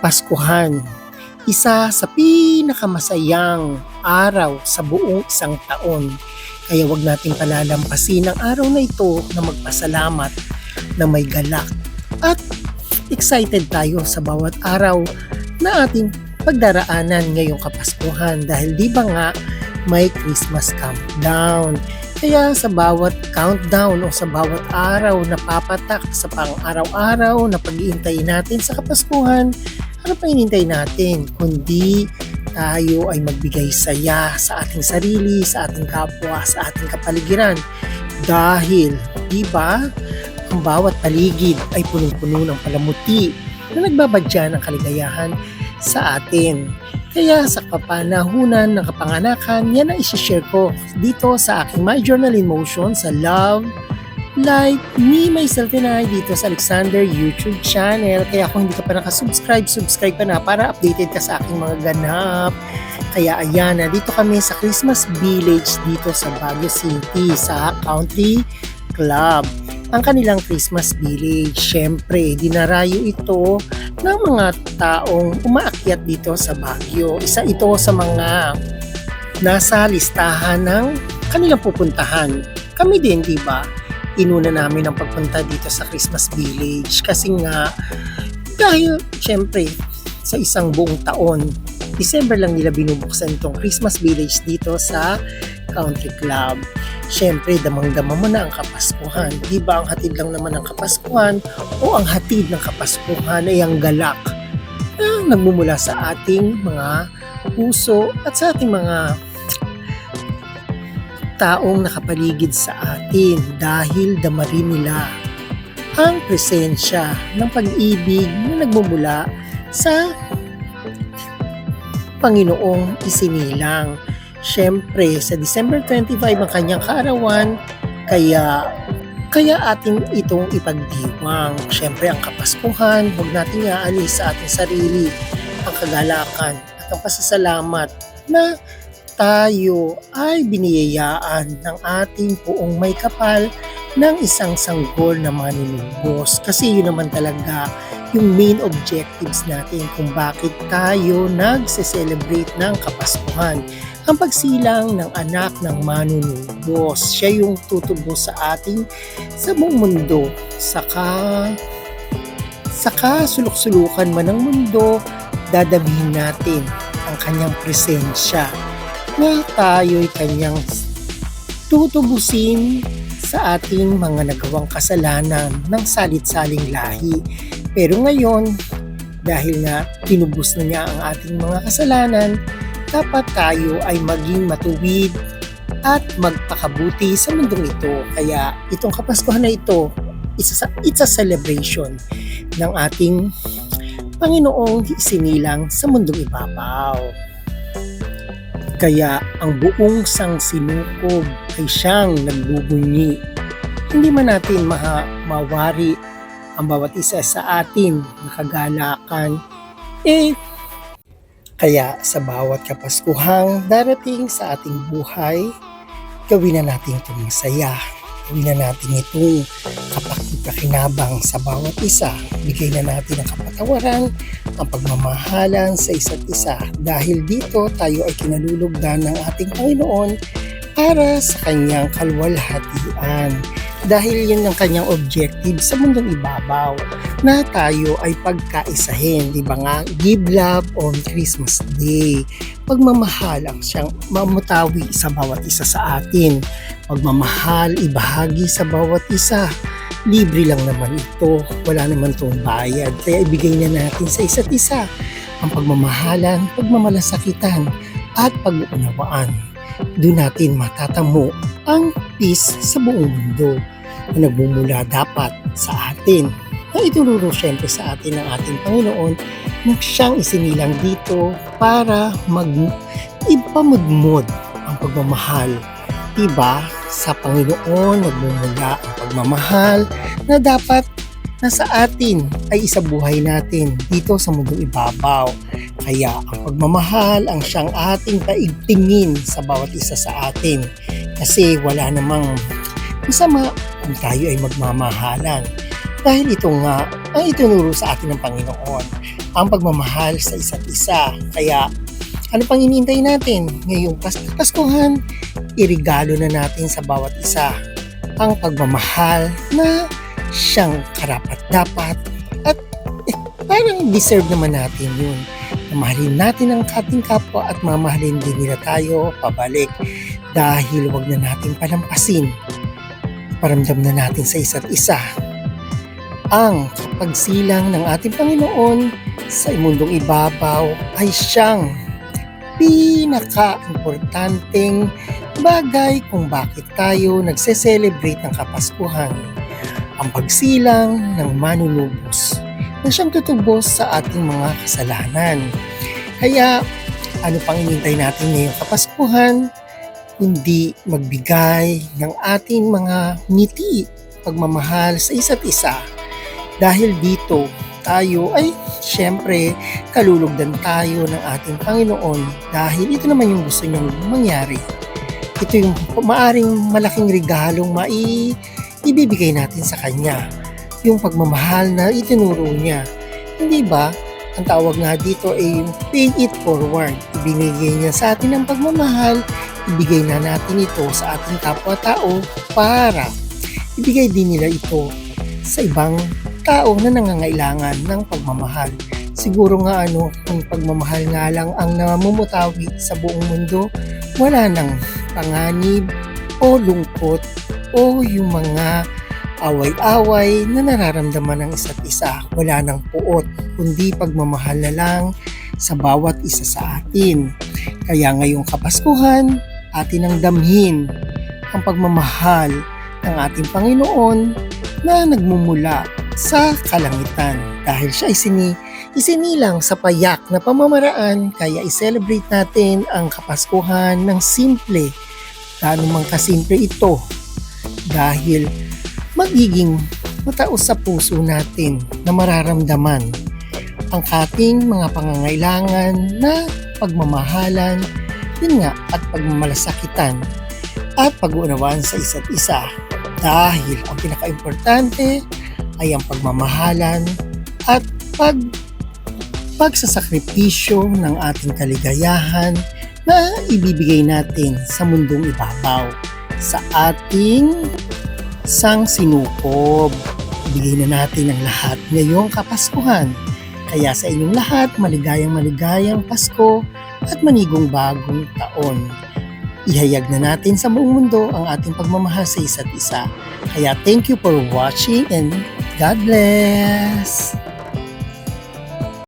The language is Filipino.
Kapaskuhan, isa sa pinakamasayang araw sa buong isang taon. Kaya wag nating palalampasin ang araw na ito na magpasalamat na may galak at excited tayo sa bawat araw na ating pagdaraanan ngayong Kapaskuhan dahil di ba nga may Christmas countdown. Kaya sa bawat countdown o sa bawat araw na papatak sa pang-araw-araw na pag-iintay natin sa Kapaskuhan, ano pa hinintay natin kundi tayo ay magbigay saya sa ating sarili, sa ating kapwa, sa ating kapaligiran. Dahil, di ba, ang bawat paligid ay punong-puno ng palamuti na nagbabadya ng kaligayahan sa atin. Kaya sa kapanahunan ng kapanganakan, yan ang isi-share ko dito sa aking My Journal in Motion sa Love, Life, Me, Myself and I dito sa Alexander YouTube channel. Kaya kung hindi ka pa nakasubscribe, subscribe ka na para updated ka sa aking mga ganap. Kaya ayan, dito kami sa Christmas Village dito sa Baguio City sa Country Club. Ang kanilang Christmas Village, syempre, dinarayo ito ng mga taong umaakyat dito sa Baguio. Isa ito sa mga nasa listahan ng kanilang pupuntahan. Kami din, di ba? Inuna namin ang pagpunta dito sa Christmas Village kasi nga dahil syempre sa isang buong taon, December lang nila binubuksan itong Christmas Village dito sa Country Club. Syempre, damang-dama mo na ang Kapaskuhan. Di ba ang hatid lang naman ng Kapaskuhan o ang hatid ng Kapaskuhan ay ang galak na nagmumula sa ating mga puso at sa ating mga taong nakapaligid sa atin dahil dama rin nila ang presensya ng pag-ibig na nagmumula sa Panginoong isinilang. Siyempre, sa December 25 ang kanyang kaarawan, kaya atin itong ipagdiwang. Siyempre, ang Kapaskuhan, huwag natin iaalis sa ating sarili ang kagalakan at ang pasasalamat na tayo ay biniyayaan ng ating poong may kapal ng isang sanggol na manunubos. Kasi yun naman talaga yung main objectives natin kung bakit tayo nagse-celebrate ng Kapaskuhan. Ang pagsilang ng anak ng manunubos. Siya yung tutubos sa ating sa buong mundo. Saka sulok-sulukan man ng mundo, dadamihin natin ang kanyang presensya na tayo'y kanyang tutubusin sa ating mga nagawang kasalanan ng salit-saling lahi. Pero ngayon, dahil nga tinubos na niya ang ating mga kasalanan, dapat tayo ay maging matuwid at magpakabuti sa mundong ito. Kaya itong Kapaskuhan na ito, it's a celebration ng ating Panginoong isinilang sa mundong ibabaw. Kaya ang buong sangsinukob ay siyang nagbubunyi. Hindi man natin mawari ang bawat isa sa atin na kagalakan, kaya sa bawat Kapaskuhang darating sa ating buhay, gawin na natin itong masaya. Gawin na natin itong kapaki-pakinabang sa bawat isa. Bigay na natin ang kapatawaran, ang pagmamahalan sa isa't isa. Dahil dito tayo ay kinalulugdan ng ating Panginoon para sa kanyang kalwalhatian. Dahil yun ang kanyang objective sa mundong ibabaw na tayo ay pagkaisahin, di ba nga? Give love on Christmas Day. Pagmamahal ang siyang mamutawi sa bawat isa sa atin. Pagmamahal, ibahagi sa bawat isa. Libre lang naman ito. Wala naman itong bayad. Kaya ibigay na natin sa isa't isa ang pagmamahalan, pagmamalasakitan at pag-uunawaan. Doon natin matatamo ang peace sa buong mundo na nagmumula dapat sa atin na ituluro syempre sa atin ng ating Panginoon na siyang isinilang dito para ipamudmod ang pagmamahal. Diba? Sa Panginoon nagmumula ang pagmamahal na dapat nasa atin ay isabuhay natin dito sa mundong ibabaw. Kaya ang pagmamahal ang siyang ating paigtingin sa bawat isa sa atin. Kasi wala namang masama kung tayo ay magmamahalan. Dahil ito nga ang itinuro sa atin ng Panginoon, ang pagmamahal sa isa't isa. Kaya ano pang hinihintay natin? Ngayong Paskuhan, irigalo na natin sa bawat isa ang pagmamahal na siyang karapat-dapat at parang deserve naman natin yun. Mamahalin natin ang ating kapwa at mamahalin din nila tayo pabalik dahil wag na natin palampasin. Iparamdam na natin sa isa't isa ang pagsilang ng ating Panginoon sa mundong ibabaw ay siyang pinaka-importanteng bagay kung bakit tayo nagse-celebrate ng Kapaskuhan. Ang pagsilang ng manunubos na siyang tutubos sa ating mga kasalanan. Kaya ano pang inintay natin ngayong Kapaskuhan? Kundi magbigay ng ating mga ngiti, pagmamahal sa isa't isa. Dahil dito tayo ay siyempre kalulugdan tayo ng ating Panginoon dahil ito naman yung gusto niyang mangyari. Ito yung maaring malaking regalong ibibigay natin sa Kanya. Yung pagmamahal na itinuro niya. Hindi ba? Ang tawag nga dito ay yung pay it forward. Ibinigay niya sa atin ang pagmamahal, ibigay na natin ito sa ating kapwa-tao para ibigay din nila ito sa ibang tao na nangangailangan ng pagmamahal. Siguro nga kung pagmamahal nga lang ang namumutawi sa buong mundo, wala nang panganib o lungkot o yung mga away-away na nararamdaman ng isa't isa. Wala nang puot, kundi pagmamahal na lang sa bawat isa sa atin. Kaya ngayong Kapaskuhan, atin ang damhin ang pagmamahal ng ating Panginoon na nagmumula sa kalangitan dahil siya isinilang sa payak na pamamaraan. Kaya i-celebrate natin ang Kapaskuhan ng simple, gaano man kasimple ito, dahil magiging mataos sa puso natin na mararamdaman ang ating mga pangangailangan na pagmamahalan, yun nga, at pagmamalasakitan at pag-uunawaan sa isa't isa. Dahil ang pinaka-importante ay ang pagmamahalan at pagsasakripisyo ng ating kaligayahan na ibibigay natin sa mundong ibabaw sa ating sangsinukob. Ibigay na natin ang lahat ngayong Kapaskuhan. Kaya sa inyong lahat, maligayang Pasko at manigong bagong taon. Ihayag na natin sa buong mundo ang ating pagmamahal sa isa't isa. Kaya thank you for watching and God bless!